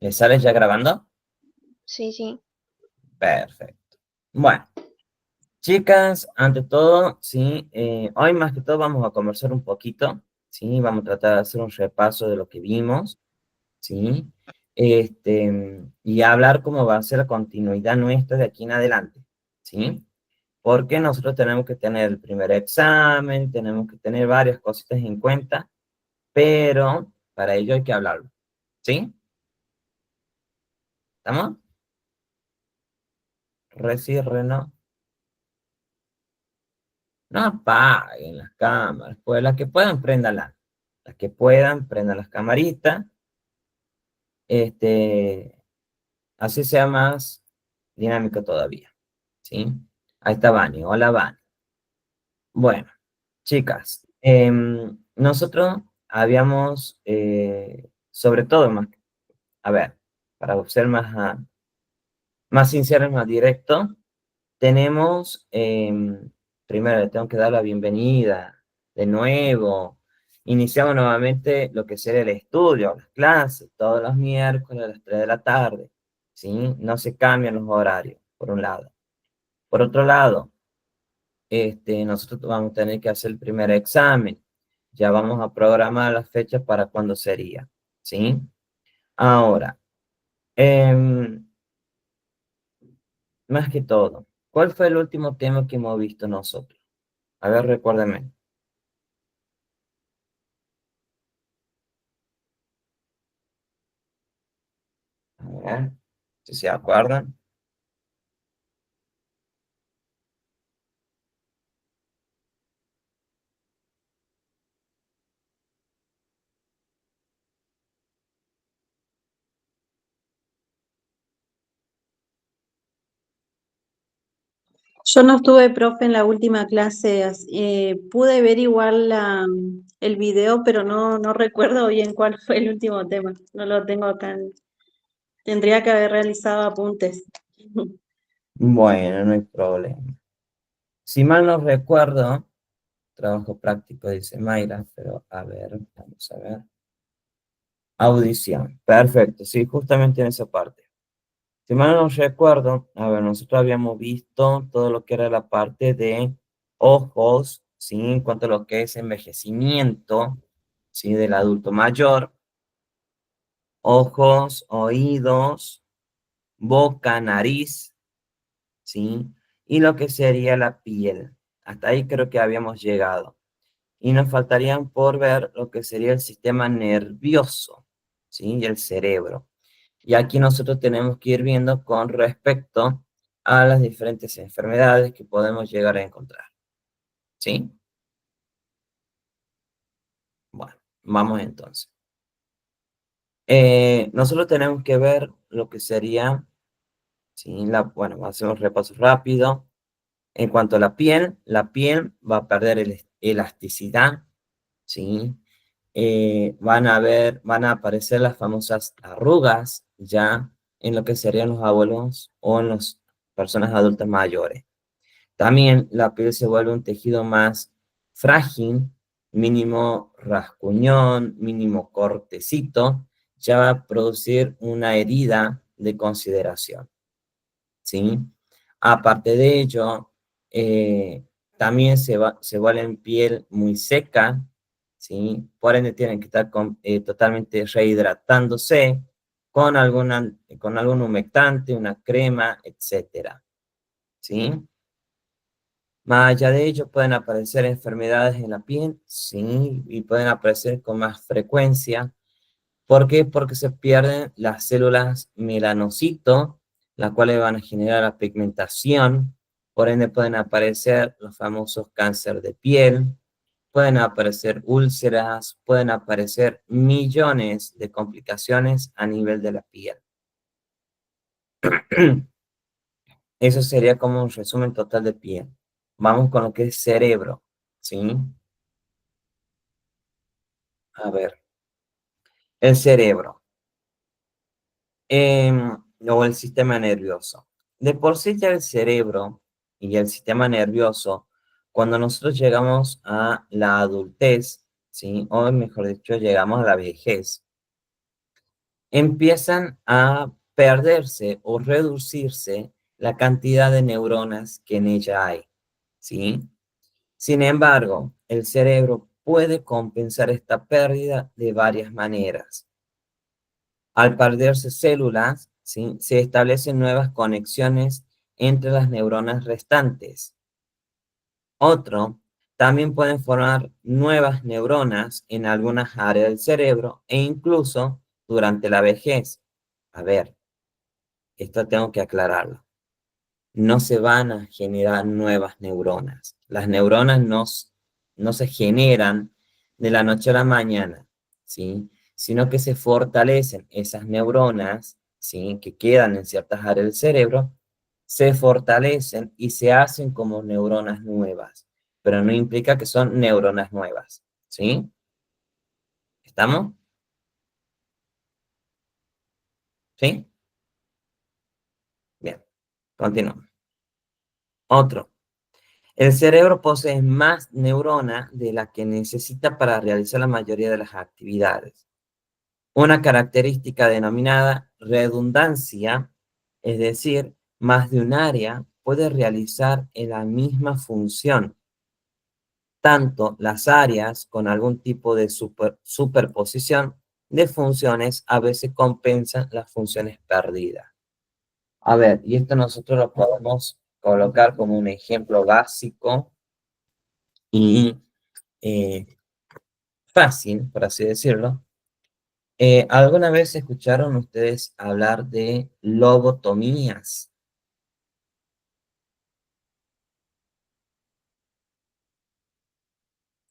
¿Le sale ya grabando? Sí, sí. Perfecto. Bueno, chicas, ante todo, sí, hoy más que todo vamos a conversar un poquito, sí, vamos a tratar de hacer un repaso de lo que vimos, sí, y hablar cómo va a ser la continuidad nuestra de aquí en adelante, sí, porque nosotros tenemos que tener el primer examen, tenemos que tener varias cositas en cuenta, pero para ello hay que hablarlo, ¿sí? ¿Estamos? Reci, Reno. No apaguen las cámaras, pues las que puedan, préndanlas. Las que puedan, prendan las camaritas. Este, así sea más dinámico todavía. ¿Sí? Ahí está Vani. Hola, Vani. Bueno, chicas, nosotros habíamos, sobre todo, más, a ver, para ser más, más sincero, más directo, tenemos, primero le tengo que dar la bienvenida de nuevo. Iniciamos nuevamente lo que será el estudio, las clases, todos los miércoles a las 3 de la tarde. ¿Sí? No se cambian los horarios, por un lado. Por otro lado, nosotros vamos a tener que hacer el primer examen. Ya vamos a programar la fecha para cuándo sería. ¿Sí? Ahora, em, más que todo, ¿cuál fue el último tema que hemos visto nosotros? A ver, recuérdame. A ver, si se acuerdan. Yo no estuve, profe, en la última clase, pude ver igual el video, pero no recuerdo bien cuál fue el último tema. No lo tengo acá. Tendría que haber realizado apuntes. Bueno, no hay problema. Si mal no recuerdo, trabajo práctico, dice Mayra, pero a ver, vamos a ver. Audición, perfecto, sí, justamente en esa parte. Si mal no recuerdo, a ver, nosotros habíamos visto todo lo que era la parte de ojos, ¿sí? En cuanto a lo que es envejecimiento, ¿sí? Del adulto mayor, ojos, oídos, boca, nariz, ¿sí? Y lo que sería la piel. Hasta ahí creo que habíamos llegado. Y nos faltarían por ver lo que sería el sistema nervioso, ¿sí? Y el cerebro. Y aquí nosotros tenemos que ir viendo con respecto a las diferentes enfermedades que podemos llegar a encontrar, ¿sí? Bueno, vamos entonces. Nosotros tenemos que ver lo que sería, ¿sí? Bueno, vamos a hacer un repaso rápido. En cuanto a la piel va a perder elasticidad, ¿sí? Van a aparecer las famosas arrugas ya en lo que serían los abuelos o en las personas adultas mayores. También la piel se vuelve un tejido más frágil, mínimo rasguñón, mínimo cortecito, ya va a producir una herida de consideración, ¿sí? Aparte de ello, también se vuelve piel muy seca, ¿sí? Por ende tienen que estar totalmente rehidratándose con algún humectante, una crema, etcétera, ¿sí? Más allá de ello, pueden aparecer enfermedades en la piel, sí, y pueden aparecer con más frecuencia. ¿Por qué? Porque se pierden las células melanocito, las cuales van a generar la pigmentación, por ende pueden aparecer los famosos cáncer de piel, pueden aparecer úlceras, pueden aparecer millones de complicaciones a nivel de la piel. Eso sería como un resumen total de piel. Vamos con lo que es cerebro, ¿sí? A ver, el cerebro. O el sistema nervioso. De por sí ya el cerebro y el sistema nervioso, cuando nosotros llegamos a la adultez, ¿sí? O mejor dicho, llegamos a la vejez, empiezan a perderse o reducirse la cantidad de neuronas que en ella hay, ¿sí? Sin embargo, el cerebro puede compensar esta pérdida de varias maneras. Al perderse células, ¿sí?, se establecen nuevas conexiones entre las neuronas restantes. Otro, también pueden formar nuevas neuronas en algunas áreas del cerebro e incluso durante la vejez. A ver, esto tengo que aclararlo. No se van a generar nuevas neuronas. Las neuronas no se generan de la noche a la mañana, ¿sí? Sino que se fortalecen esas neuronas, ¿sí?, que quedan en ciertas áreas del cerebro, se fortalecen y se hacen como neuronas nuevas, pero no implica que son neuronas nuevas, ¿sí? ¿Estamos? ¿Sí? Bien, continuamos. Otro. El cerebro posee más neuronas de las que necesita para realizar la mayoría de las actividades. Una característica denominada redundancia, es decir, más de un área puede realizar en la misma función. Tanto las áreas con algún tipo de superposición de funciones a veces compensan las funciones perdidas. A ver, y esto nosotros lo podemos colocar como un ejemplo básico y fácil, por así decirlo. ¿Alguna vez escucharon ustedes hablar de lobotomías?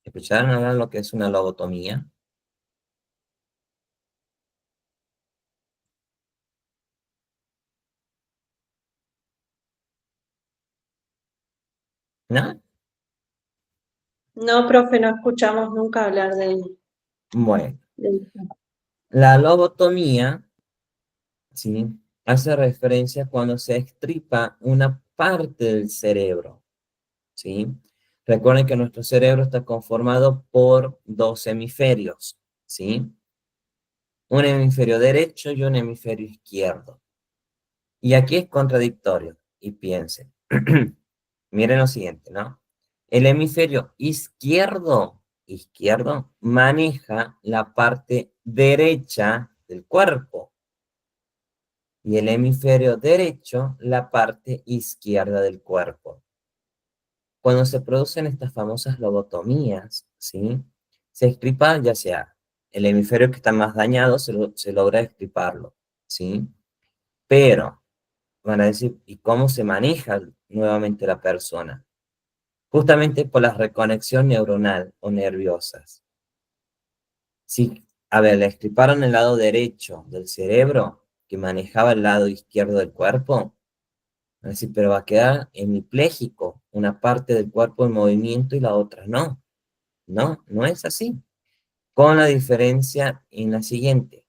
¿Escucharon hablar de lo que es una lobotomía? ¿No? No, profe, no escuchamos nunca hablar Bueno, de eso. la lobotomía, ¿sí?, hace referencia cuando se extirpa una parte del cerebro, ¿sí? Recuerden que nuestro cerebro está conformado por dos hemisferios, ¿sí? Un hemisferio derecho y un hemisferio izquierdo. Y aquí es contradictorio, y piensen. Miren lo siguiente, ¿no? El hemisferio izquierdo maneja la parte derecha del cuerpo y el hemisferio derecho la parte izquierda del cuerpo. Cuando se producen estas famosas lobotomías, ¿sí?, se extirpa ya sea el hemisferio que está más dañado, se logra extirparlo, ¿sí? Pero van a decir, ¿y cómo se maneja nuevamente la persona? Justamente por la reconexión neuronal o nerviosas. Si, a ver, le extirparon el lado derecho del cerebro que manejaba el lado izquierdo del cuerpo, van a decir, pero va a quedar hemipléjico, una parte del cuerpo en movimiento y la otra no. No, no es así. Con la diferencia en la siguiente,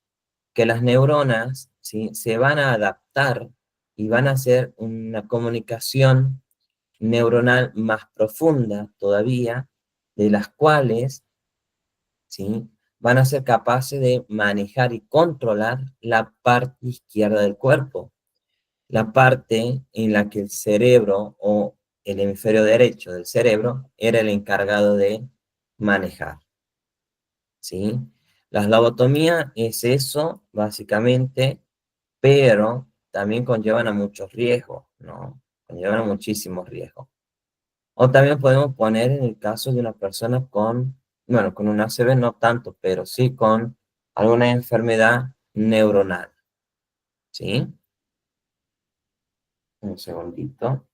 que las neuronas, ¿sí?, se van a adaptar y van a hacer una comunicación neuronal más profunda todavía, de las cuales, ¿sí?, van a ser capaces de manejar y controlar la parte izquierda del cuerpo, la parte en la que el cerebro o el hemisferio derecho del cerebro era el encargado de manejar, ¿sí? La lobotomía es eso, básicamente, pero también conllevan a muchos riesgos, ¿no? Conllevan a muchísimos riesgos. O también podemos poner en el caso de una persona con, bueno, con un ACV no tanto, pero sí con alguna enfermedad neuronal, ¿sí? Un segundito.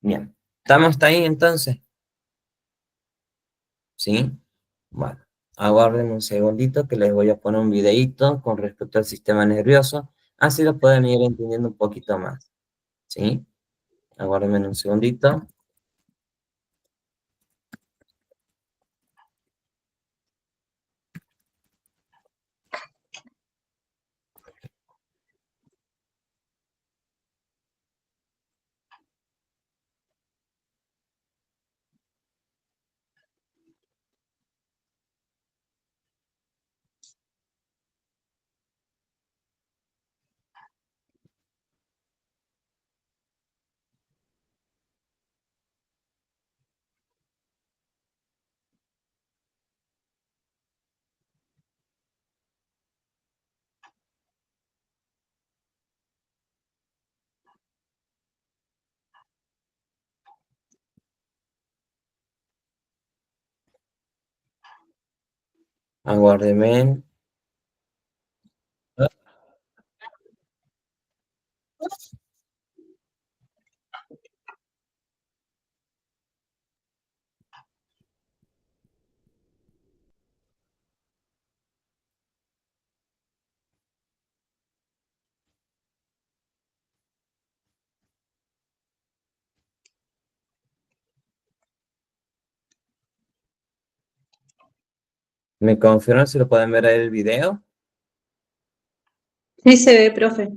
Bien. ¿Estamos hasta ahí entonces? ¿Sí? Bueno, aguarden un segundito que les voy a poner un videíto con respecto al sistema nervioso, así lo pueden ir entendiendo un poquito más, ¿sí? Aguárdenme un segundito. Aguárdeme. ¿Me confirman si lo pueden ver ahí el video? Sí se ve, profe.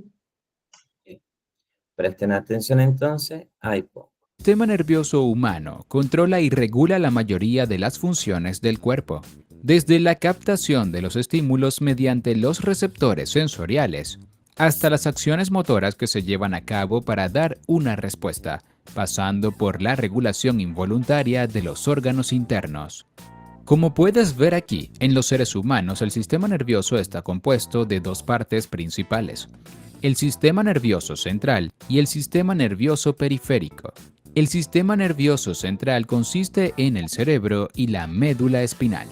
Presten atención entonces. Ahí pongo. El sistema nervioso humano controla y regula la mayoría de las funciones del cuerpo, desde la captación de los estímulos mediante los receptores sensoriales, hasta las acciones motoras que se llevan a cabo para dar una respuesta, pasando por la regulación involuntaria de los órganos internos. Como puedes ver aquí, en los seres humanos el sistema nervioso está compuesto de dos partes principales: el sistema nervioso central y el sistema nervioso periférico. El sistema nervioso central consiste en el cerebro y la médula espinal.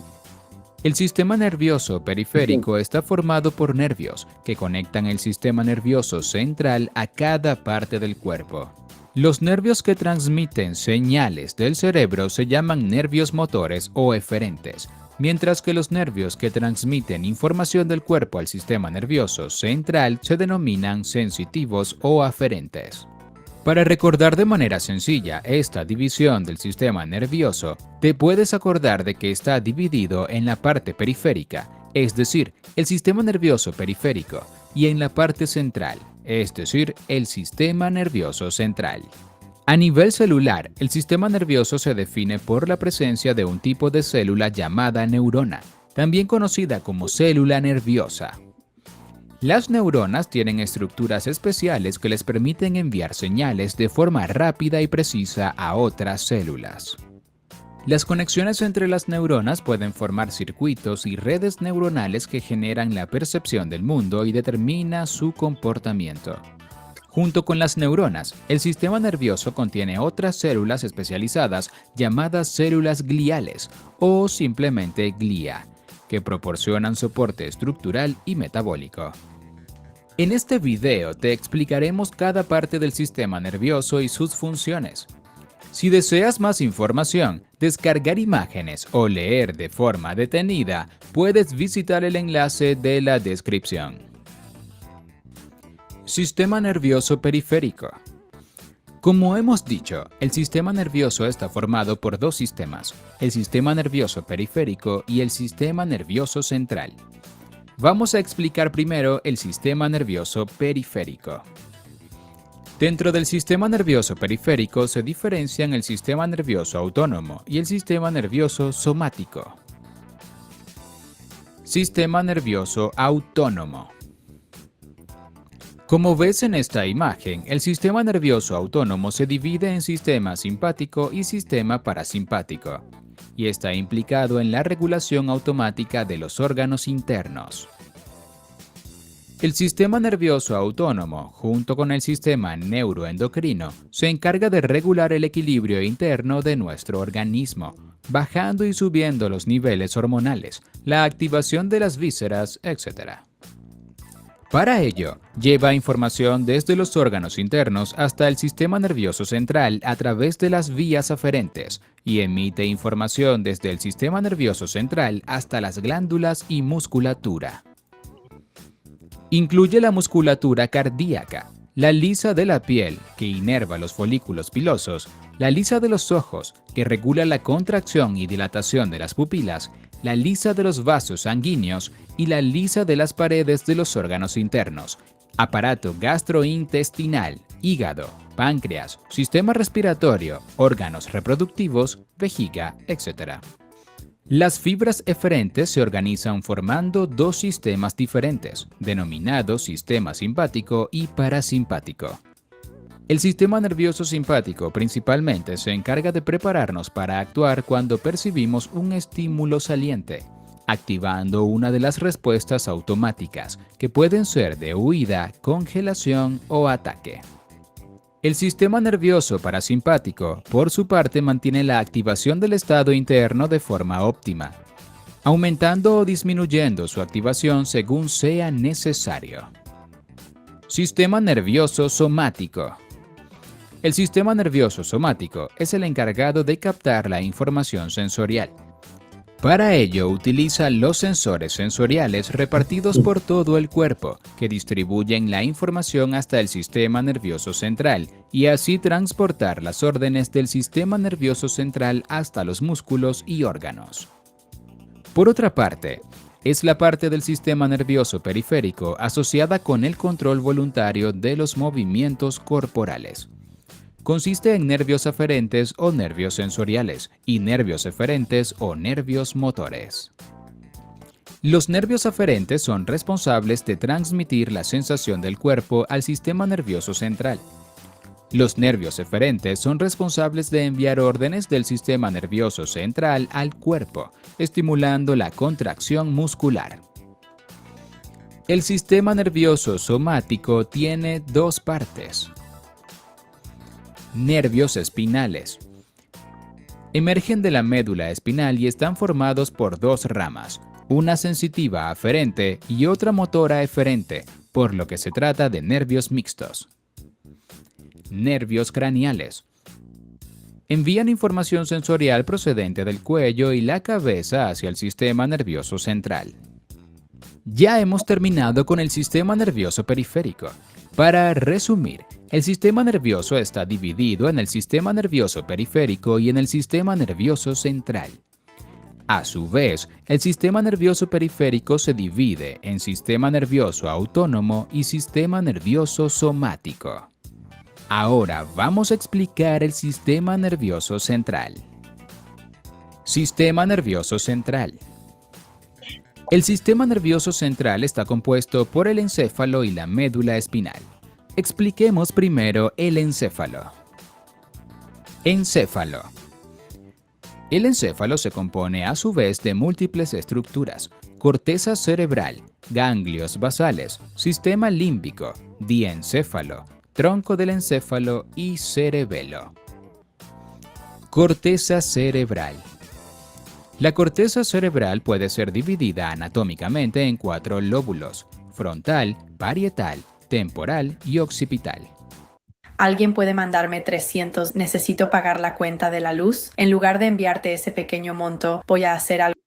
El sistema nervioso periférico está formado por nervios que conectan el sistema nervioso central a cada parte del cuerpo. Los nervios que transmiten señales del cerebro se llaman nervios motores o eferentes, mientras que los nervios que transmiten información del cuerpo al sistema nervioso central se denominan sensitivos o aferentes. Para recordar de manera sencilla esta división del sistema nervioso, te puedes acordar de que está dividido en la parte periférica, es decir, el sistema nervioso periférico, y en la parte central, es decir, el sistema nervioso central. A nivel celular, el sistema nervioso se define por la presencia de un tipo de célula llamada neurona, también conocida como célula nerviosa. Las neuronas tienen estructuras especiales que les permiten enviar señales de forma rápida y precisa a otras células. Las conexiones entre las neuronas pueden formar circuitos y redes neuronales que generan la percepción del mundo y determina su comportamiento. Junto con las neuronas, el sistema nervioso contiene otras células especializadas llamadas células gliales o simplemente glía, que proporcionan soporte estructural y metabólico. En este video te explicaremos cada parte del sistema nervioso y sus funciones. Si deseas más información, descargar imágenes o leer de forma detenida, puedes visitar el enlace de la descripción. Sistema nervioso periférico. Como hemos dicho, el sistema nervioso está formado por dos sistemas, el sistema nervioso periférico y el sistema nervioso central. Vamos a explicar primero el sistema nervioso periférico. Dentro del sistema nervioso periférico se diferencian el sistema nervioso autónomo y el sistema nervioso somático. Sistema nervioso autónomo. Como ves en esta imagen, el sistema nervioso autónomo se divide en sistema simpático y sistema parasimpático, y está implicado en la regulación automática de los órganos internos. El sistema nervioso autónomo, junto con el sistema neuroendocrino, se encarga de regular el equilibrio interno de nuestro organismo, bajando y subiendo los niveles hormonales, la activación de las vísceras, etc. Para ello, lleva información desde los órganos internos hasta el sistema nervioso central a través de las vías aferentes y emite información desde el sistema nervioso central hasta las glándulas y musculatura. Incluye la musculatura cardíaca, la lisa de la piel, que inerva los folículos pilosos, la lisa de los ojos, que regula la contracción y dilatación de las pupilas, la lisa de los vasos sanguíneos y la lisa de las paredes de los órganos internos, aparato gastrointestinal, hígado, páncreas, sistema respiratorio, órganos reproductivos, vejiga, etc. Las fibras eferentes se organizan formando dos sistemas diferentes, denominados sistema simpático y parasimpático. El sistema nervioso simpático principalmente se encarga de prepararnos para actuar cuando percibimos un estímulo saliente, activando una de las respuestas automáticas, que pueden ser de huida, congelación o ataque. El sistema nervioso parasimpático, por su parte, mantiene la activación del estado interno de forma óptima. aumentando o disminuyendo su activación según sea necesario. Sistema nervioso somático. El sistema nervioso somático es el encargado de captar la información sensorial. Para ello utiliza los sensores sensoriales repartidos por todo el cuerpo, que distribuyen la información hasta el sistema nervioso central y así transportar las órdenes del sistema nervioso central hasta los músculos y órganos. Por otra parte, es la parte del sistema nervioso periférico asociada con el control voluntario de los movimientos corporales. Consiste en nervios aferentes o nervios sensoriales y nervios eferentes o nervios motores. Los nervios aferentes son responsables de transmitir la sensación del cuerpo al sistema nervioso central. Los nervios eferentes son responsables de enviar órdenes del sistema nervioso central al cuerpo, estimulando la contracción muscular. El sistema nervioso somático tiene dos partes. Nervios espinales. Emergen de la médula espinal y están formados por dos ramas, una sensitiva aferente y otra motora eferente, por lo que se trata de nervios mixtos. Nervios craneales. Envían información sensorial procedente del cuello y la cabeza hacia el sistema nervioso central. Ya hemos terminado con el sistema nervioso periférico. Para resumir, el sistema nervioso está dividido en el sistema nervioso periférico y en el sistema nervioso central. A su vez, el sistema nervioso periférico se divide en sistema nervioso autónomo y sistema nervioso somático. Ahora vamos a explicar el sistema nervioso central. Sistema nervioso central. El sistema nervioso central está compuesto por el encéfalo y la médula espinal. Expliquemos primero el encéfalo. Encéfalo. El encéfalo se compone a su vez de múltiples estructuras: corteza cerebral, ganglios basales, sistema límbico, diencéfalo, tronco del encéfalo y cerebelo. Corteza cerebral. La corteza cerebral puede ser dividida anatómicamente en 4 lóbulos: frontal, parietal, temporal y occipital. Alguien puede mandarme 300, necesito pagar la cuenta de la luz. En lugar de enviarte ese pequeño monto, voy a hacer algo.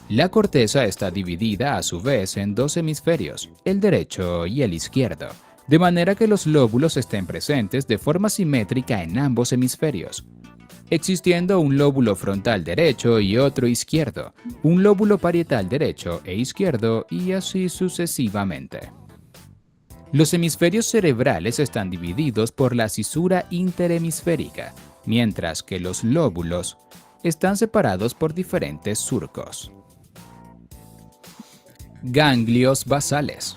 La corteza está dividida a su vez en 2 hemisferios, el derecho y el izquierdo, de manera que los lóbulos estén presentes de forma simétrica en ambos hemisferios, existiendo un lóbulo frontal derecho y otro izquierdo, un lóbulo parietal derecho e izquierdo y así sucesivamente. Los hemisferios cerebrales están divididos por la cisura interhemisférica, mientras que los lóbulos están separados por diferentes surcos. Ganglios basales.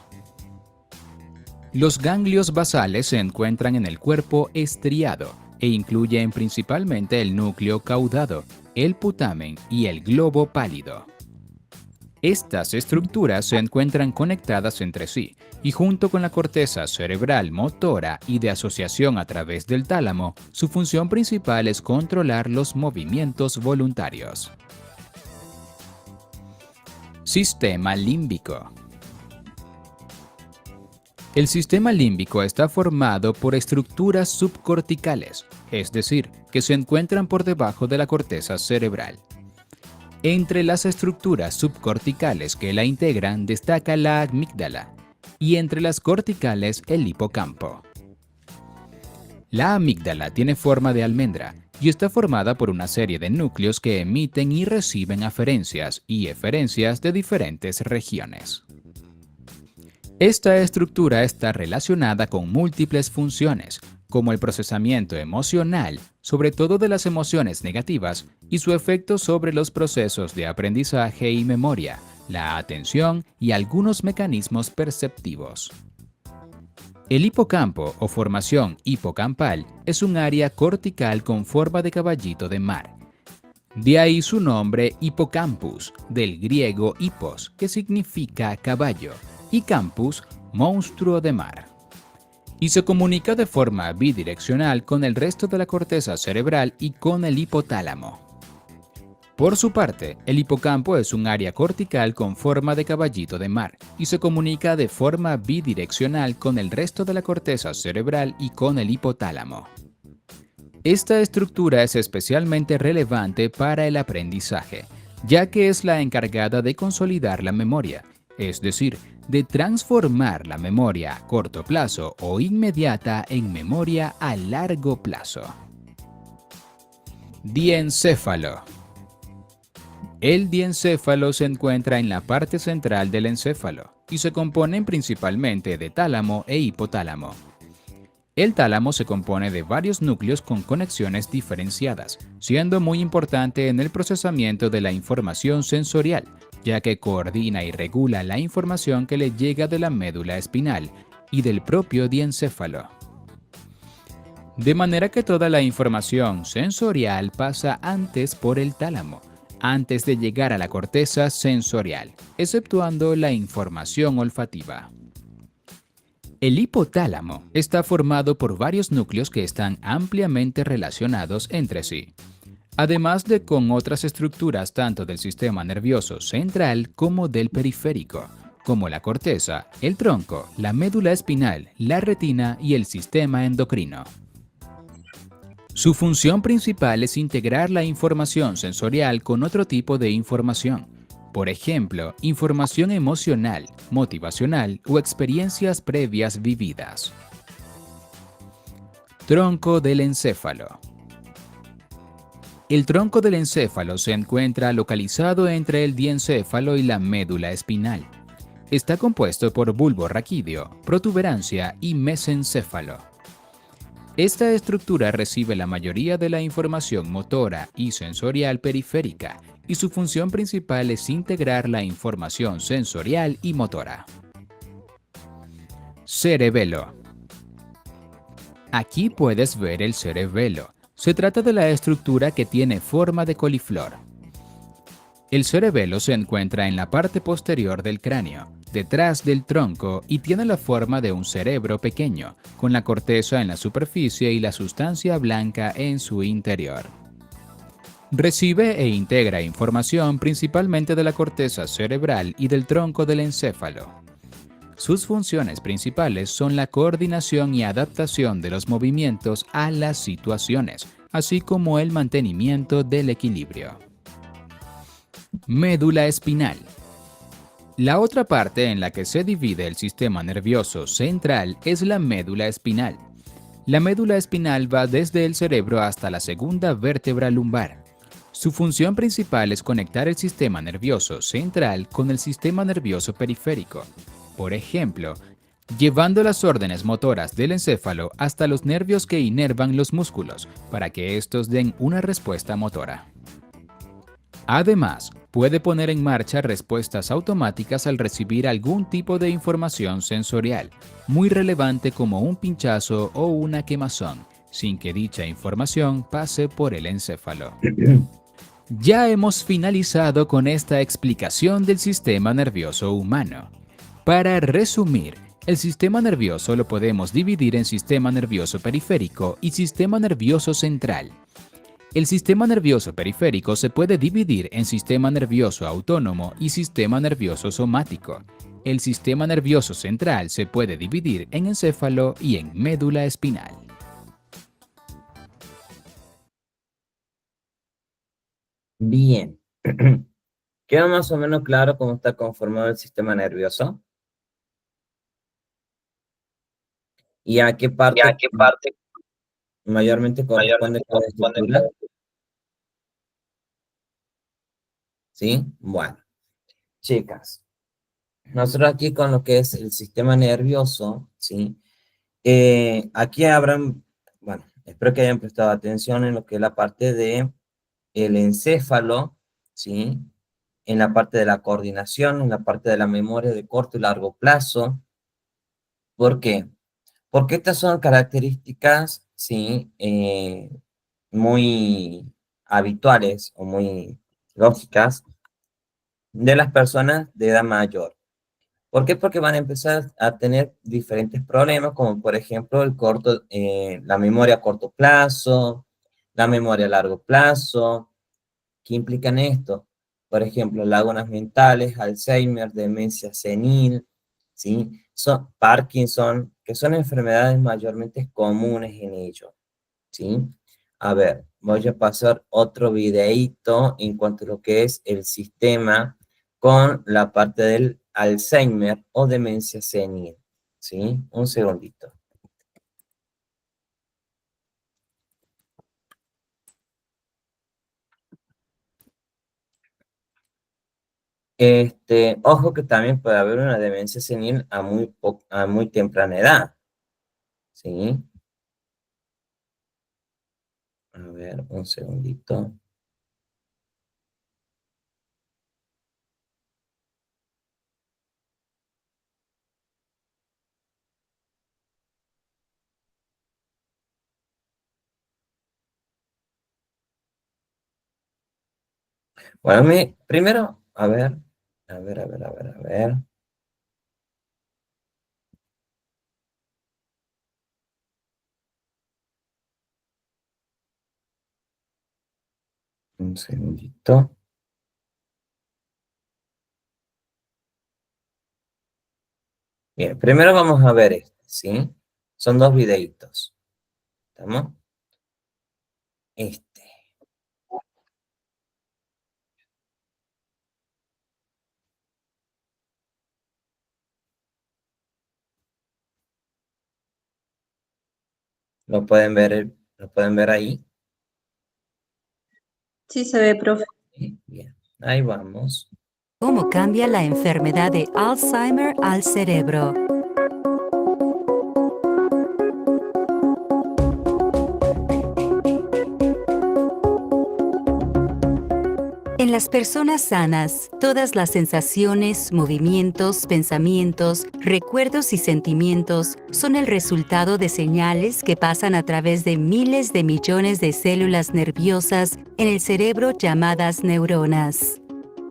Los ganglios basales se encuentran en el cuerpo estriado e incluyen principalmente el núcleo caudado, el putamen y el globo pálido. Estas estructuras se encuentran conectadas entre sí y junto con la corteza cerebral motora y de asociación a través del tálamo, su función principal es controlar los movimientos voluntarios. Sistema límbico. El sistema límbico está formado por estructuras subcorticales, es decir, que se encuentran por debajo de la corteza cerebral. Entre las estructuras subcorticales que la integran destaca la amígdala y entre las corticales el hipocampo. La amígdala tiene forma de almendra y está formada por una serie de núcleos que emiten y reciben aferencias y eferencias de diferentes regiones. Esta estructura está relacionada con múltiples funciones, como el procesamiento emocional, sobre todo de las emociones negativas, y su efecto sobre los procesos de aprendizaje y memoria, la atención y algunos mecanismos perceptivos. El hipocampo o formación hipocampal es un área cortical con forma de caballito de mar. De ahí su nombre hipocampus, del griego hippos, que significa caballo, y campus, monstruo de mar. Y se comunica de forma bidireccional con el resto de la corteza cerebral y con el hipotálamo. Por su parte, el hipocampo es un área cortical con forma de caballito de mar y se comunica de forma bidireccional con el resto de la corteza cerebral y con el hipotálamo. Esta estructura es especialmente relevante para el aprendizaje, ya que es la encargada de consolidar la memoria, es decir, de transformar la memoria a corto plazo o inmediata en memoria a largo plazo. Diencéfalo. El diencéfalo se encuentra en la parte central del encéfalo y se componen principalmente de tálamo e hipotálamo. El tálamo se compone de varios núcleos con conexiones diferenciadas, siendo muy importante en el procesamiento de la información sensorial, ya que coordina y regula la información que le llega de la médula espinal y del propio diencéfalo. De manera que toda la información sensorial pasa antes por el tálamo, antes de llegar a la corteza sensorial, exceptuando la información olfativa. El hipotálamo está formado por varios núcleos que están ampliamente relacionados entre sí, además de con otras estructuras tanto del sistema nervioso central como del periférico, como la corteza, el tronco, la médula espinal, la retina y el sistema endocrino. Su función principal es integrar la información sensorial con otro tipo de información, por ejemplo, información emocional, motivacional o experiencias previas vividas. Tronco del encéfalo. El tronco del encéfalo se encuentra localizado entre el diencéfalo y la médula espinal. Está compuesto por bulbo raquídeo, protuberancia y mesencéfalo. Esta estructura recibe la mayoría de la información motora y sensorial periférica, y su función principal es integrar la información sensorial y motora. Cerebelo. Aquí puedes ver el cerebelo. Se trata de la estructura que tiene forma de coliflor. El cerebelo se encuentra en la parte posterior del cráneo, detrás del tronco, y tiene la forma de un cerebro pequeño, con la corteza en la superficie y la sustancia blanca en su interior. Recibe e integra información principalmente de la corteza cerebral y del tronco del encéfalo. Sus funciones principales son la coordinación y adaptación de los movimientos a las situaciones, así como el mantenimiento del equilibrio. Médula espinal. La otra parte en la que se divide el sistema nervioso central es la médula espinal. La médula espinal va desde el cerebro hasta la segunda vértebra lumbar. Su función principal es conectar el sistema nervioso central con el sistema nervioso periférico. Por ejemplo, llevando las órdenes motoras del encéfalo hasta los nervios que inervan los músculos, para que estos den una respuesta motora. Además, puede poner en marcha respuestas automáticas al recibir algún tipo de información sensorial, muy relevante como un pinchazo o una quemazón, sin que dicha información pase por el encéfalo. Ya hemos finalizado con esta explicación del sistema nervioso humano. Para resumir, el sistema nervioso lo podemos dividir en sistema nervioso periférico y sistema nervioso central. El sistema nervioso periférico se puede dividir en sistema nervioso autónomo y sistema nervioso somático. El sistema nervioso central se puede dividir en encéfalo y en médula espinal. Bien. ¿Queda más o menos claro cómo está conformado el sistema nervioso? ¿Y a qué parte mayormente corresponde cada estructura? ¿Sí? Bueno, chicas, nosotros aquí con lo que es el sistema nervioso, ¿sí? Aquí habrán, bueno, espero que hayan prestado atención en lo que es la parte de el encéfalo, ¿sí? En la parte de la coordinación, en la parte de la memoria de corto y largo plazo. ¿Por qué? Porque estas son características, ¿sí? Muy habituales o muy lógicas de las personas de edad mayor. ¿Por qué? Porque van a empezar a tener diferentes problemas, como por ejemplo la memoria a corto plazo, la memoria a largo plazo, ¿Qué implican esto? Por ejemplo, lagunas mentales, Alzheimer, demencia senil, ¿sí? Parkinson, que son enfermedades mayormente comunes en ellos, ¿sí? A ver, voy a pasar otro videíto en cuanto a lo que es el sistema con la parte del Alzheimer o demencia senil, ¿sí? Un segundito. Ojo que también puede haber una demencia senil a muy temprana edad, ¿sí? A ver, un segundito. Bueno, primero, a ver. Un segundito. Bien, primero vamos a ver este, ¿sí? Son dos videitos. ¿Estamos? Este. ¿Lo pueden ver ahí? Sí se ve, profe. Sí, bien, ahí vamos. ¿Cómo cambia la enfermedad de Alzheimer al cerebro? En las personas sanas, todas las sensaciones, movimientos, pensamientos, recuerdos y sentimientos son el resultado de señales que pasan a través de miles de millones de células nerviosas en el cerebro llamadas neuronas.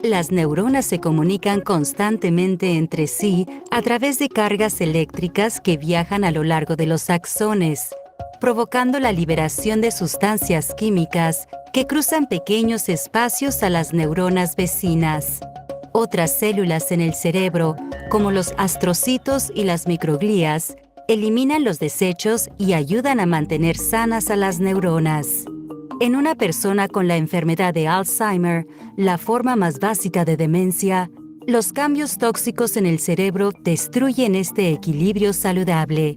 Las neuronas se comunican constantemente entre sí a través de cargas eléctricas que viajan a lo largo de los axones, provocando la liberación de sustancias químicas que cruzan pequeños espacios a las neuronas vecinas. Otras células en el cerebro, como los astrocitos y las microglías, eliminan los desechos y ayudan a mantener sanas a las neuronas. En una persona con la enfermedad de Alzheimer, la forma más básica de demencia, los cambios tóxicos en el cerebro destruyen este equilibrio saludable.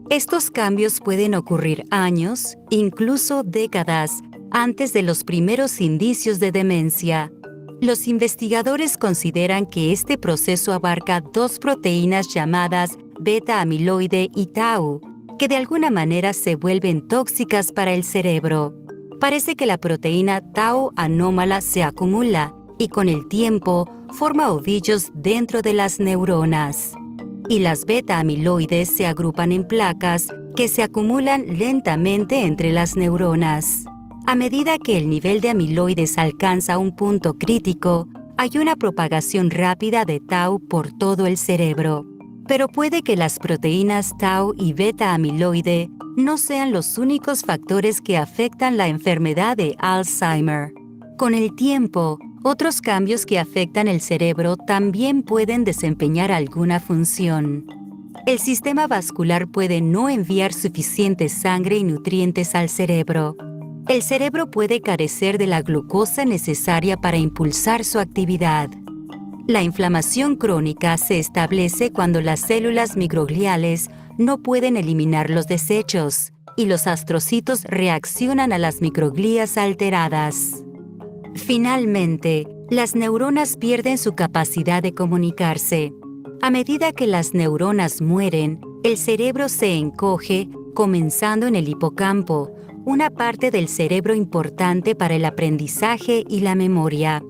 Estos cambios pueden ocurrir años, incluso décadas, antes de los primeros indicios de demencia. Los investigadores consideran que este proceso abarca dos proteínas llamadas beta-amiloide y tau, que de alguna manera se vuelven tóxicas para el cerebro. Parece que la proteína tau anómala se acumula y con el tiempo forma ovillos dentro de las neuronas. Y las beta-amiloides se agrupan en placas que se acumulan lentamente entre las neuronas. A medida que el nivel de amiloides alcanza un punto crítico, hay una propagación rápida de tau por todo el cerebro. Pero puede que las proteínas tau y beta-amiloide no sean los únicos factores que afectan la enfermedad de Alzheimer. Con el tiempo, otros cambios que afectan el cerebro también pueden desempeñar alguna función. El sistema vascular puede no enviar suficiente sangre y nutrientes al cerebro. El cerebro puede carecer de la glucosa necesaria para impulsar su actividad. La inflamación crónica se establece cuando las células microgliales no pueden eliminar los desechos y los astrocitos reaccionan a las microglías alteradas. Finalmente, las neuronas pierden su capacidad de comunicarse. A medida que las neuronas mueren, el cerebro se encoge, comenzando en el hipocampo, una parte del cerebro importante para el aprendizaje y la memoria.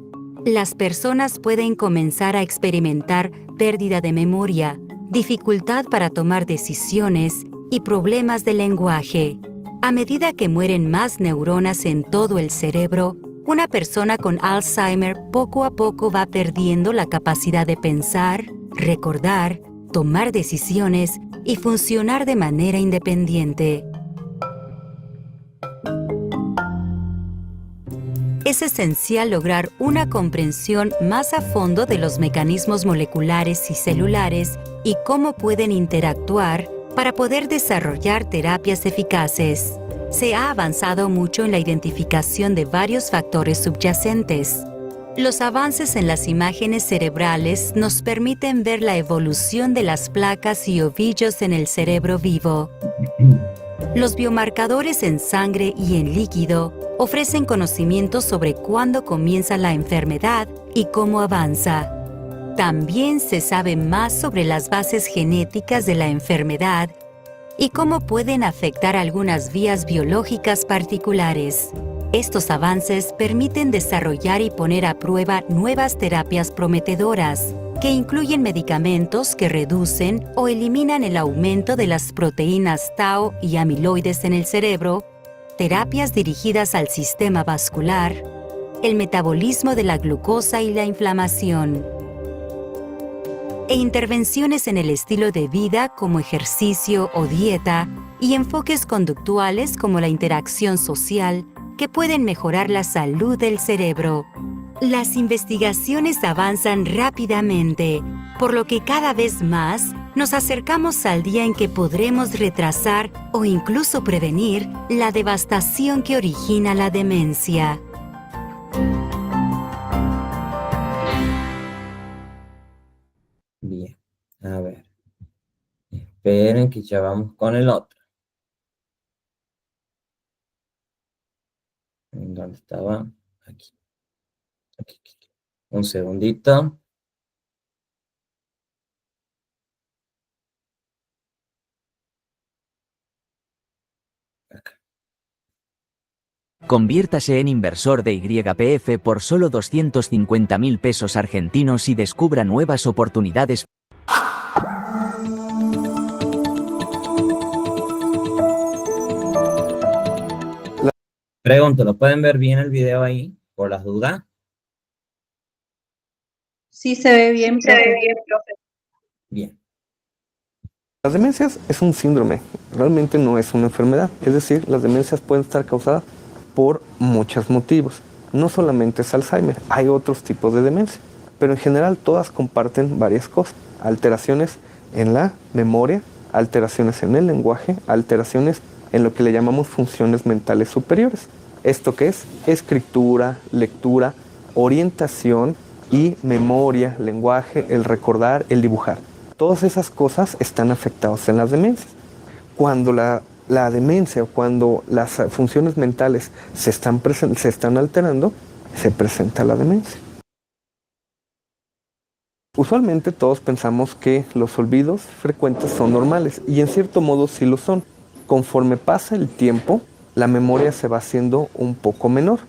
Las personas pueden comenzar a experimentar pérdida de memoria, dificultad para tomar decisiones y problemas de lenguaje. A medida que mueren más neuronas en todo el cerebro, una persona con Alzheimer poco a poco va perdiendo la capacidad de pensar, recordar, tomar decisiones y funcionar de manera independiente. es esencial lograr una comprensión más a fondo de los mecanismos moleculares y celulares y cómo pueden interactuar para poder desarrollar terapias eficaces. Se ha avanzado mucho en la identificación de varios factores subyacentes. Los avances en las imágenes cerebrales nos permiten ver la evolución de las placas y ovillos en el cerebro vivo. Los biomarcadores en sangre y en líquido ofrecen conocimientos sobre cuándo comienza la enfermedad y cómo avanza. También se sabe más sobre las bases genéticas de la enfermedad y cómo pueden afectar algunas vías biológicas particulares. Estos avances permiten desarrollar y poner a prueba nuevas terapias prometedoras, que incluyen medicamentos que reducen o eliminan el aumento de las proteínas tau y amiloides en el cerebro, terapias dirigidas al sistema vascular, el metabolismo de la glucosa y la inflamación, e intervenciones en el estilo de vida como ejercicio o dieta y enfoques conductuales como la interacción social que pueden mejorar la salud del cerebro. Las investigaciones avanzan rápidamente, por lo que cada vez más nos acercamos al día en que podremos retrasar o incluso prevenir la devastación que origina la demencia. Bien, a ver. Esperen que ya vamos con el otro. ¿En dónde estaba? Aquí. Aquí. Un segundito. Acá. Conviértase en inversor de YPF por solo 250.000 pesos argentinos y descubra nuevas oportunidades. Pregunto, ¿lo pueden ver bien el video ahí? Por las dudas. Sí se ve bien, profe. Bien. Las demencias es un síndrome, realmente no es una enfermedad. Es decir, las demencias pueden estar causadas por muchos motivos. No solamente es Alzheimer, hay otros tipos de demencia, pero en general todas comparten varias cosas. Alteraciones en la memoria, alteraciones en el lenguaje, alteraciones en lo que le llamamos funciones mentales superiores. ¿Esto qué es? Escritura, lectura, orientación y memoria, lenguaje, el recordar, el dibujar. Todas esas cosas están afectadas en las demencias. Cuando la demencia o cuando las funciones mentales se están alterando, se presenta la demencia. Usualmente todos pensamos que los olvidos frecuentes son normales y en cierto modo sí lo son. Conforme pasa el tiempo, la memoria se va haciendo un poco menor.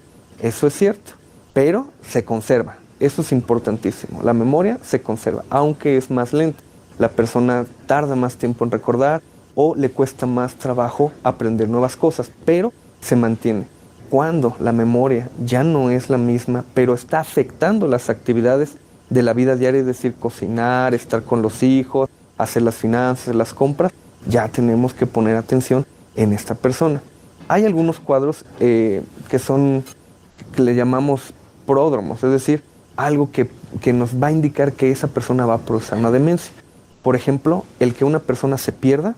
Eso es cierto, pero se conserva. Eso es importantísimo. La memoria se conserva, aunque es más lenta. La persona tarda más tiempo en recordar o le cuesta más trabajo aprender nuevas cosas, pero se mantiene. Cuando la memoria ya no es la misma, pero está afectando las actividades de la vida diaria, es decir, cocinar, estar con los hijos, hacer las finanzas, las compras, ya tenemos que poner atención en esta persona. Hay algunos cuadros que le llamamos pródromos, es decir, algo que nos va a indicar que esa persona va a procesar una demencia. Por ejemplo, el que una persona se pierda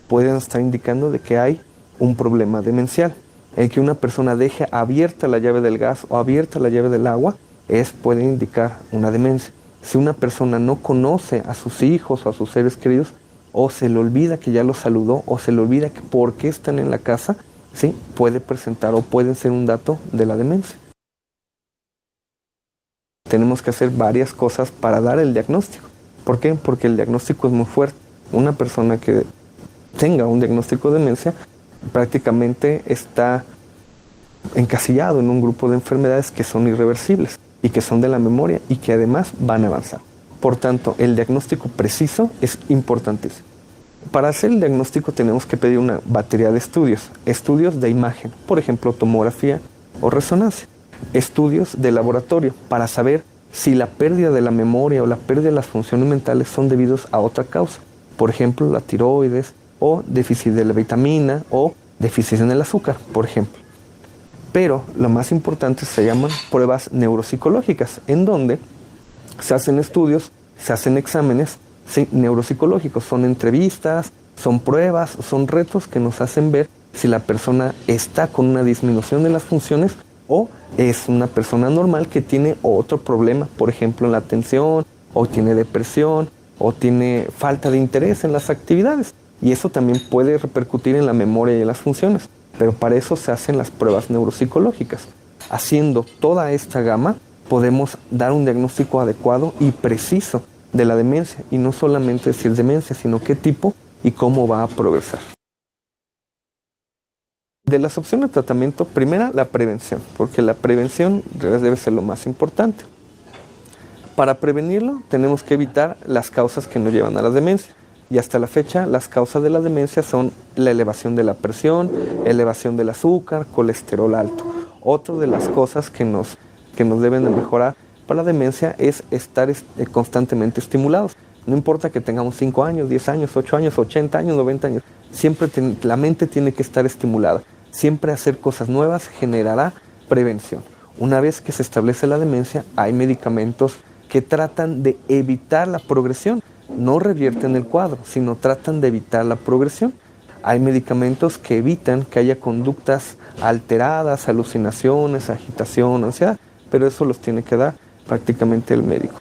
puede estar indicando de que hay un problema demencial. El que una persona deje abierta la llave del gas o abierta la llave del agua puede indicar una demencia. Si una persona no conoce a sus hijos o a sus seres queridos, o se le olvida que ya los saludó, o se le olvida que por qué están en la casa, ¿sí? Puede presentar o puede ser un dato de la demencia. Tenemos que hacer varias cosas para dar el diagnóstico. ¿Por qué? Porque el diagnóstico es muy fuerte. Una persona que tenga un diagnóstico de demencia prácticamente está encasillado en un grupo de enfermedades que son irreversibles y que son de la memoria y que además van a avanzar. Por tanto, el diagnóstico preciso es importantísimo. Para hacer el diagnóstico tenemos que pedir una batería de estudios. Estudios de imagen, por ejemplo, tomografía o resonancia. Estudios de laboratorio para saber si la pérdida de la memoria o la pérdida de las funciones mentales son debidos a otra causa. Por ejemplo, la tiroides o déficit de la vitamina o déficit en el azúcar, por ejemplo. Pero lo más importante se llaman pruebas neuropsicológicas, en donde se hacen estudios, se hacen exámenes neuropsicológicos, son entrevistas, son pruebas, son retos que nos hacen ver si la persona está con una disminución de las funciones o es una persona normal que tiene otro problema, por ejemplo en la atención, o tiene depresión, o tiene falta de interés en las actividades. Y eso también puede repercutir en la memoria y en las funciones, pero para eso se hacen las pruebas neuropsicológicas. Haciendo toda esta gama, podemos dar un diagnóstico adecuado y preciso de la demencia, y no solamente decir demencia, sino qué tipo y cómo va a progresar. De las opciones de tratamiento, primera, la prevención, porque la prevención debe ser lo más importante. Para prevenirlo, tenemos que evitar las causas que nos llevan a la demencia. Y hasta la fecha, las causas de la demencia son la elevación de la presión, elevación del azúcar, colesterol alto. Otra de las cosas que nos deben de mejorar para la demencia es estar constantemente estimulados. No importa que tengamos 5 años, 10 años, 8 años, 80 años, 90 años. Siempre la mente tiene que estar estimulada. Siempre hacer cosas nuevas generará prevención. Una vez que se establece la demencia, hay medicamentos que tratan de evitar la progresión. No revierten el cuadro, sino tratan de evitar la progresión. Hay medicamentos que evitan que haya conductas alteradas, alucinaciones, agitación, ansiedad, pero eso los tiene que dar prácticamente el médico.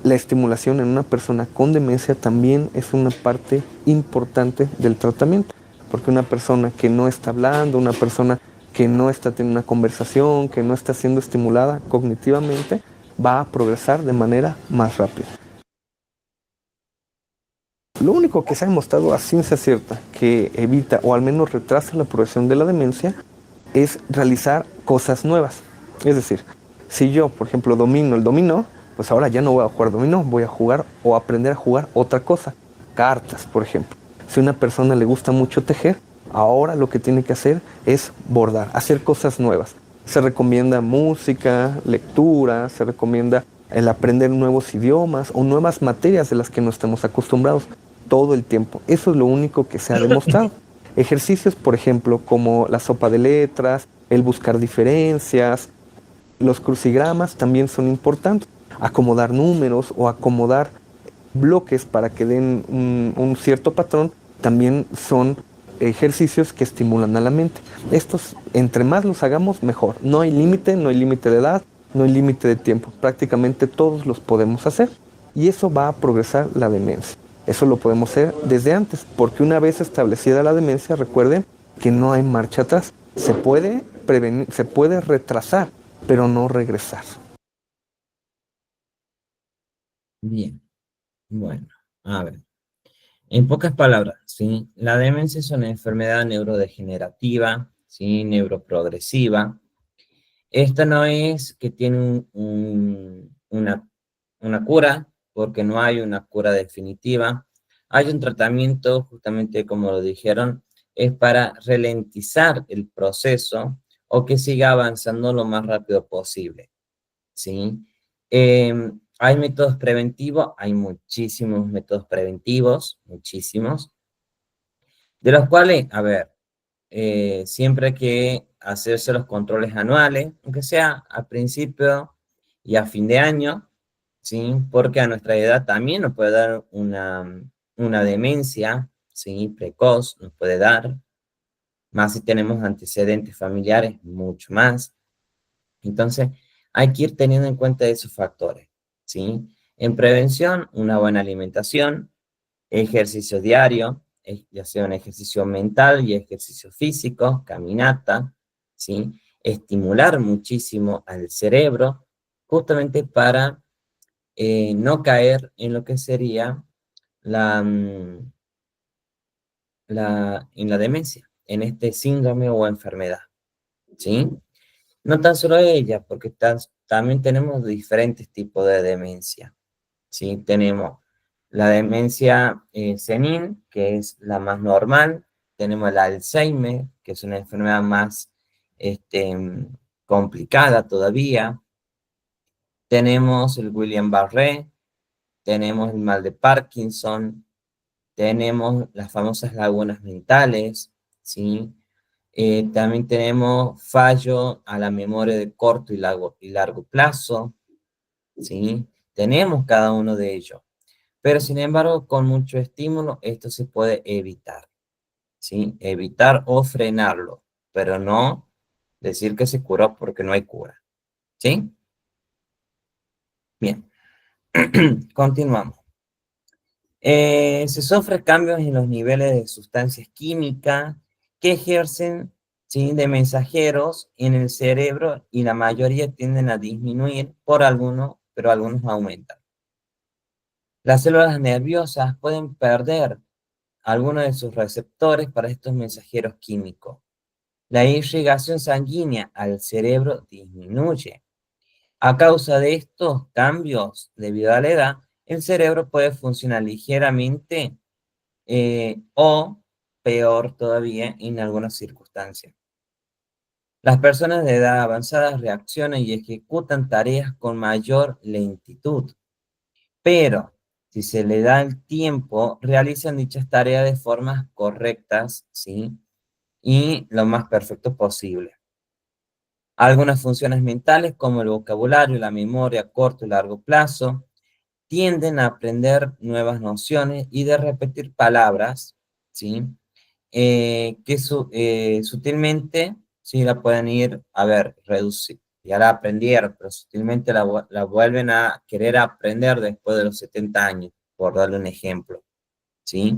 La estimulación en una persona con demencia también es una parte importante del tratamiento, porque una persona que no está hablando, una persona que no está teniendo una conversación, que no está siendo estimulada cognitivamente, va a progresar de manera más rápida. Lo único que se ha demostrado a ciencia cierta que evita o al menos retrasa la progresión de la demencia es realizar cosas nuevas. Es decir, si yo, por ejemplo, domino el dominó, pues ahora ya no voy a jugar dominó, voy a jugar o aprender a jugar otra cosa. Cartas, por ejemplo. Si a una persona le gusta mucho tejer, ahora lo que tiene que hacer es bordar, hacer cosas nuevas. Se recomienda música, lectura, se recomienda el aprender nuevos idiomas o nuevas materias de las que no estamos acostumbrados todo el tiempo. Eso es lo único que se ha demostrado. Ejercicios, por ejemplo, como la sopa de letras, el buscar diferencias, los crucigramas también son importantes. Acomodar números o acomodar bloques para que den un cierto patrón también son ejercicios que estimulan a la mente. Estos, entre más los hagamos, mejor. No hay límite de edad, no hay límite de tiempo. Prácticamente todos los podemos hacer y eso va a progresar la demencia. Eso lo podemos hacer desde antes, porque una vez establecida la demencia, recuerden que no hay marcha atrás. Se puede prevenir, se puede retrasar, pero no regresar. Bien, bueno, a ver. En pocas palabras, ¿sí? La demencia es una enfermedad neurodegenerativa, ¿sí? Neuroprogresiva. Esta no es que tiene una cura, porque no hay una cura definitiva. Hay un tratamiento, justamente como lo dijeron, es para ralentizar el proceso o que siga avanzando lo más rápido posible, ¿sí? Hay métodos preventivos, hay muchísimos métodos preventivos, muchísimos, de los cuales, a ver, siempre hay que hacerse los controles anuales, aunque sea al principio y a fin de año, ¿sí? Porque a nuestra edad también nos puede dar una demencia, ¿sí? Precoz, nos puede dar, más si tenemos antecedentes familiares, mucho más. Entonces, hay que ir teniendo en cuenta esos factores, ¿sí? En prevención, una buena alimentación, ejercicio diario, ya sea un ejercicio mental y ejercicio físico, caminata, ¿sí? Estimular muchísimo al cerebro, justamente para no caer en lo que sería en la demencia, en este síndrome o enfermedad, ¿sí? No tan solo ella, porque también tenemos diferentes tipos de demencia, ¿sí? Tenemos la demencia senil, que es la más normal. Tenemos el Alzheimer, que es una enfermedad más complicada todavía. Tenemos el Guillain-Barré, tenemos el mal de Parkinson, tenemos las famosas lagunas mentales, ¿sí? También tenemos fallo a la memoria de corto y largo plazo, ¿sí? Tenemos cada uno de ellos. Pero sin embargo, con mucho estímulo, esto se puede evitar, ¿sí? Evitar o frenarlo, pero no decir que se curó porque no hay cura, ¿sí? Bien, continuamos. Se sufren cambios en los niveles de sustancias químicas que ejercen, ¿sí?, de mensajeros en el cerebro y la mayoría tienden a disminuir por algunos, pero algunos aumentan. Las células nerviosas pueden perder algunos de sus receptores para estos mensajeros químicos. La irrigación sanguínea al cerebro disminuye. A causa de estos cambios, debido a la edad, el cerebro puede funcionar ligeramente o peor todavía en algunas circunstancias. Las personas de edad avanzada reaccionan y ejecutan tareas con mayor lentitud, pero si se le da el tiempo, realizan dichas tareas de formas correctas, ¿sí? Y lo más perfecto posible. Algunas funciones mentales, como el vocabulario, la memoria a corto y largo plazo, tienden a aprender nuevas nociones y de repetir palabras, ¿sí? Sutilmente, sí, la pueden ir, a ver, reducir. Ya la aprendieron, pero sutilmente la vuelven a querer aprender después de los 70 años, por darle un ejemplo, ¿sí?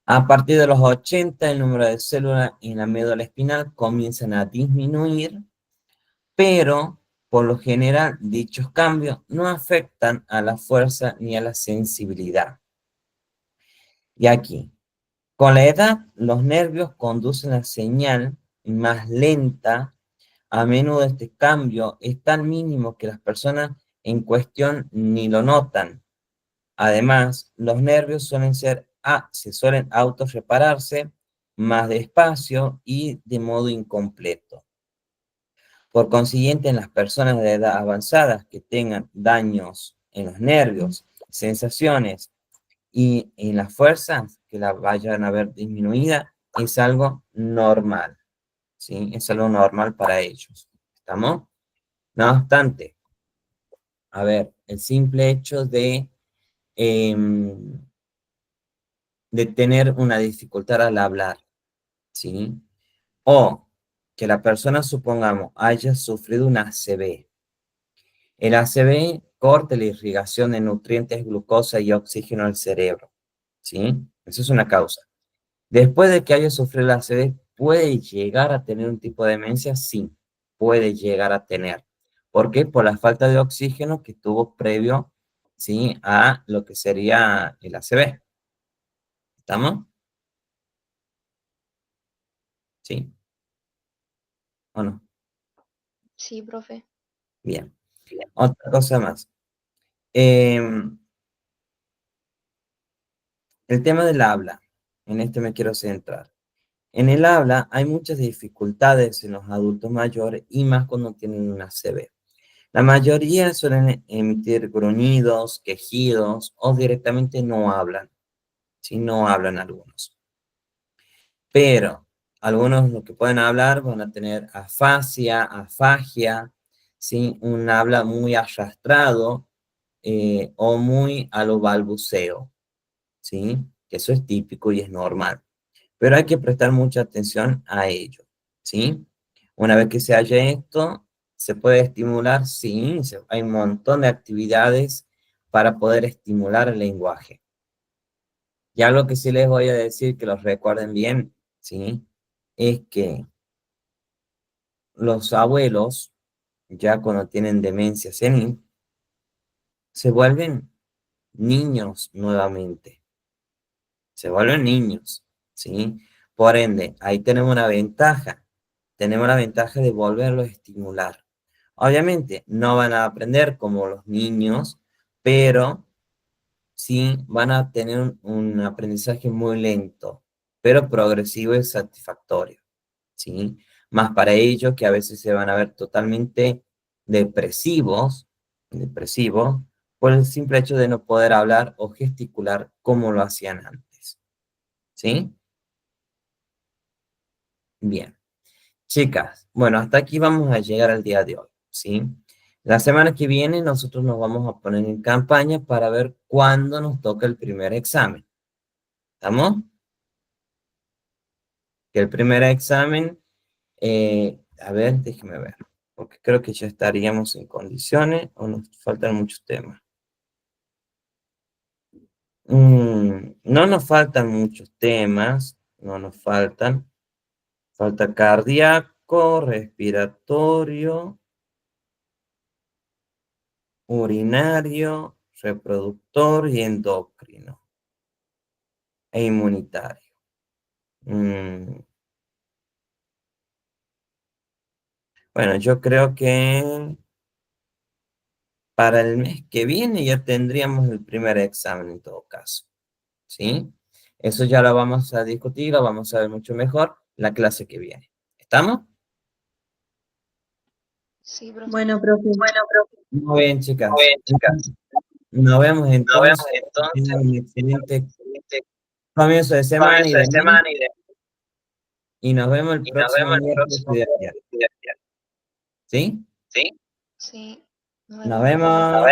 A partir de los 80, el número de células en la médula espinal comienzan a disminuir, pero por lo general dichos cambios no afectan a la fuerza ni a la sensibilidad. Y aquí, con la edad, los nervios conducen la señal más lenta. A menudo este cambio es tan mínimo que las personas en cuestión ni lo notan. Además, los nervios se suelen autorrepararse más despacio y de modo incompleto. Por consiguiente, en las personas de edad avanzada que tengan daños en los nervios, sensaciones y en las fuerzas que la vayan a ver disminuida, es algo normal, ¿sí? Es algo normal para ellos. ¿Estamos? No obstante, a ver, el simple hecho de tener una dificultad al hablar, ¿sí? O que la persona, supongamos, haya sufrido un ACV. El ACV corta la irrigación de nutrientes, glucosa y oxígeno al cerebro, ¿sí? Esa es una causa. Después de que haya sufrido el ACV, ¿puede llegar a tener un tipo de demencia? Sí, puede llegar a tener. ¿Por qué? Por la falta de oxígeno que tuvo previo, ¿sí?, a lo que sería el ACV. ¿Estamos? ¿Sí? ¿O no? Sí, profe. Bien. Otra cosa más. El tema del habla. En este me quiero centrar. En el habla hay muchas dificultades en los adultos mayores y más cuando tienen una ACV. La mayoría suelen emitir gruñidos, quejidos o directamente no hablan. Si no hablan algunos. Pero algunos lo que pueden hablar van a tener afasia, afagia, ¿sí? Un habla muy arrastrado o muy a lo balbuceo, ¿sí? Que eso es típico y es normal. Pero hay que prestar mucha atención a ello, ¿sí? Una vez que se haya esto, ¿se puede estimular? Sí, hay un montón de actividades para poder estimular el lenguaje. Y algo que sí les voy a decir, que los recuerden bien, ¿sí? Es que los abuelos, ya cuando tienen demencia senil, se vuelven niños nuevamente. Se vuelven niños, ¿sí? Por ende, ahí tenemos una ventaja. Tenemos la ventaja de volverlos a estimular. Obviamente, no van a aprender como los niños, pero sí van a tener un aprendizaje muy lento, pero progresivo y satisfactorio, ¿sí? Más para ellos que a veces se van a ver totalmente depresivos, por el simple hecho de no poder hablar o gesticular como lo hacían antes, ¿sí? Bien. Chicas, bueno, hasta aquí vamos a llegar al día de hoy, ¿sí? La semana que viene nosotros nos vamos a poner en campaña para ver cuándo nos toca el primer examen. ¿Estamos? Que el primer examen, a ver, déjeme ver, porque creo que ya estaríamos en condiciones o nos faltan muchos temas. No nos faltan muchos temas, no nos faltan. Falta cardíaco, respiratorio, urinario, reproductor y endocrino e inmunitario. Bueno, yo creo que para el mes que viene ya tendríamos el primer examen en todo caso, ¿sí? Eso ya lo vamos a discutir, lo vamos a ver mucho mejor la clase que viene. ¿Estamos? Sí, profe. Bueno, profe. Muy bien, chicas. Nos vemos entonces. Que tengan un excelente comienzo de semana y nos vemos el próximo miércoles. ¿Sí? Sí. Nos vemos.